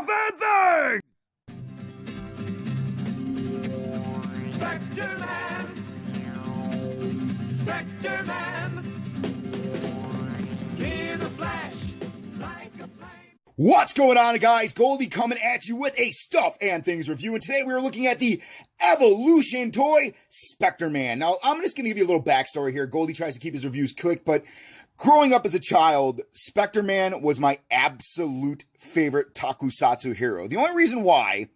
Stuff and things! Spectreman! Spectreman! In a flash, like a flame. What's going on, guys? Goldy coming at you with a Stuff and Things review, and today we are looking at the Evolution Toy Spectreman. Now, I'm just going to give you a little backstory here. Goldy tries to keep his reviews quick, but growing up as a child, Spectreman was my absolute favorite tokusatsu hero. The only reason why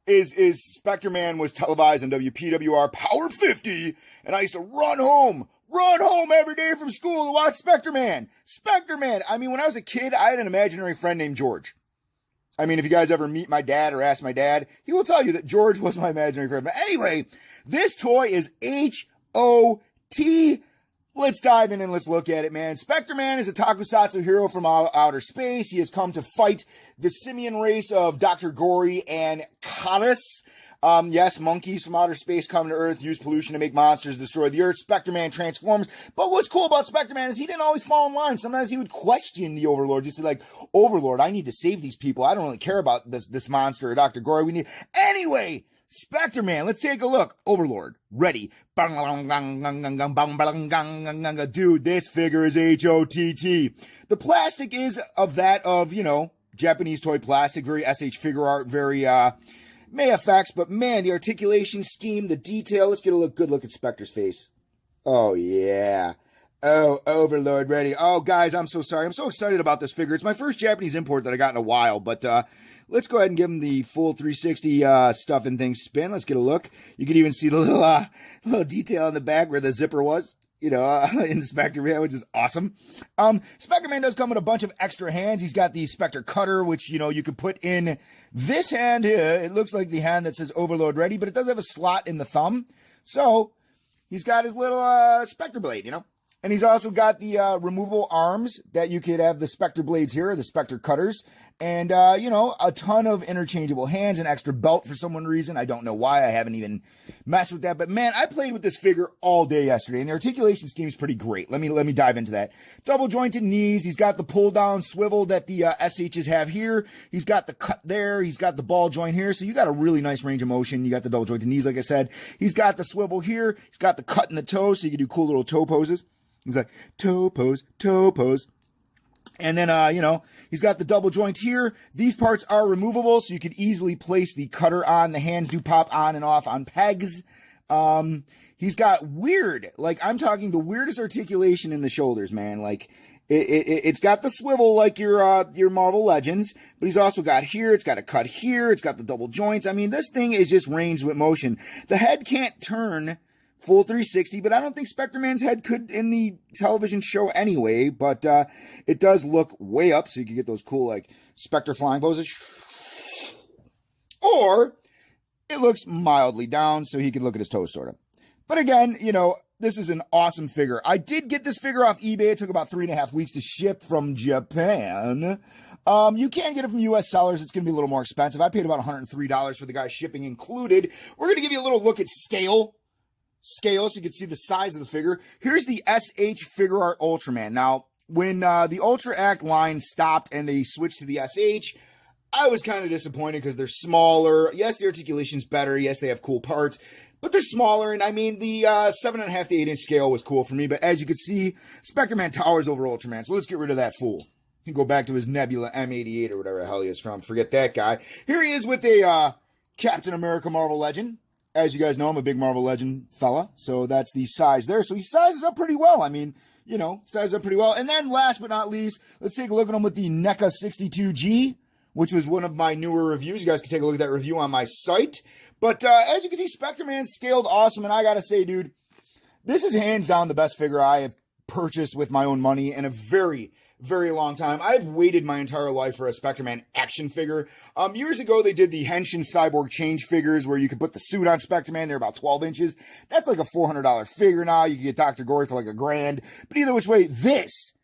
is Spectreman was televised on WPWR Power 50, and I used to run home every day from school to watch Spectreman. Spectreman. I mean, when I was a kid, I had an imaginary friend named George. I mean, if you guys ever meet my dad or ask my dad, he will tell you that George was my imaginary friend. But anyway, this toy is H-O-T. Let's dive in and let's look at it, man. Spectreman is a tokusatsu hero from outer space. He has come to fight the simian race of Dr. Gory and Canis. Yes, monkeys from outer space come to Earth, use pollution to make monsters, destroy the Earth. Spectreman transforms. But what's cool about Spectreman is he didn't always fall in line. Sometimes he would question the Overlord. Just like, Overlord, I need to save these people. I don't really care about this monster or Dr. Gory. We need... Anyway, Spectreman, let's take a look. Overlord, ready. Dude, this figure is H-O-T-T. The plastic is of that of, Japanese toy plastic, very SH figure art, very, May effects, but man, the articulation scheme, the detail. Let's get a good look at Spectre's face. Oh, yeah. Oh, Overlord ready. Oh, guys, I'm so sorry. I'm so excited about this figure. It's my first Japanese import that I got in a while, but let's go ahead and give him the full 360 Stuff and Things spin. Let's get a look. You can even see the little detail in the back where the zipper was. In the Spectreman, which is awesome. Spectreman does come with a bunch of extra hands. He's got the Spectre Cutter, which, you could put in this hand here. It looks like the hand that says Overlord Ready, but it does have a slot in the thumb. So, he's got his little Spectre Blade, And he's also got the removable arms that you could have the Spectre Blades here, the Spectre Cutters. And, a ton of interchangeable hands, an extra belt for some reason. I don't know why. I haven't even messed with that. But, man, I played with this figure all day yesterday, and the articulation scheme is pretty great. Let me dive into that. Double jointed knees. He's got the pull-down swivel that the SHs have here. He's got the cut there. He's got the ball joint here. So you got a really nice range of motion. You got the double jointed knees, like I said. He's got the swivel here. He's got the cut in the toe, so you can do cool little toe poses. He's like, toe pose, toe pose. And then, he's got the double joint here. These parts are removable, so you could easily place the cutter on. The hands do pop on and off on pegs. He's got I'm talking the weirdest articulation in the shoulders, man. Like, it's got the swivel like your Marvel Legends, but he's also got here, it's got a cut here, it's got the double joints. I mean, this thing is just ranged with motion. The head can't turn full 360, but I don't think Spectreman's head could in the television show anyway, but it does look way up, so you can get those cool, like, Spectre flying poses. Or it looks mildly down, so he could look at his toes, sort of. But again, this is an awesome figure. I did get this figure off eBay. It took about 3.5 weeks to ship from Japan. You can get it from U.S. sellers. It's going to be a little more expensive. I paid about $103 for the guy's shipping included. We're going to give you a little look at scale so you can see the size of the figure. Here's the SH Figure Art Ultraman. Now, when the Ultra Act line stopped and they switched to the SH, I was kind of disappointed because they're smaller. Yes, the articulation's better. Yes, they have cool parts, but they're smaller. And I mean, the 7.5 to 8 inch scale was cool for me. But as you can see, Spectreman towers over Ultraman. So let's get rid of that fool. He can go back to his Nebula M88 or whatever the hell he is from. Forget that guy. Here he is with a Captain America Marvel Legend. As you guys know, I'm a big Marvel Legend fella, so that's the size there. So he sizes up pretty well. I mean, sizes up pretty well. And then last but not least, let's take a look at him with the NECA 62G, which was one of my newer reviews. You guys can take a look at that review on my site. But as you can see, Spectreman scaled awesome, and I gotta say, dude, this is hands down the best figure I have purchased with my own money in a very, very long time. I've waited my entire life for a Spectreman action figure. Years ago, they did the Henshin Cyborg change figures where you could put the suit on Spectreman. They're about 12 inches. That's like a $400 figure now. You can get Dr. Gory for like $1,000. But either which way, this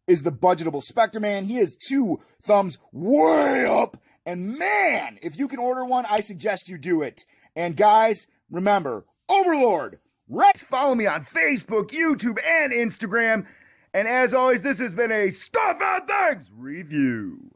is the budgetable Spectreman. He has 2 thumbs way up. And man, if you can order one, I suggest you do it. And guys, remember, Overlord, Follow me on Facebook, YouTube, and Instagram. And as always, this has been a Stuff and Things review.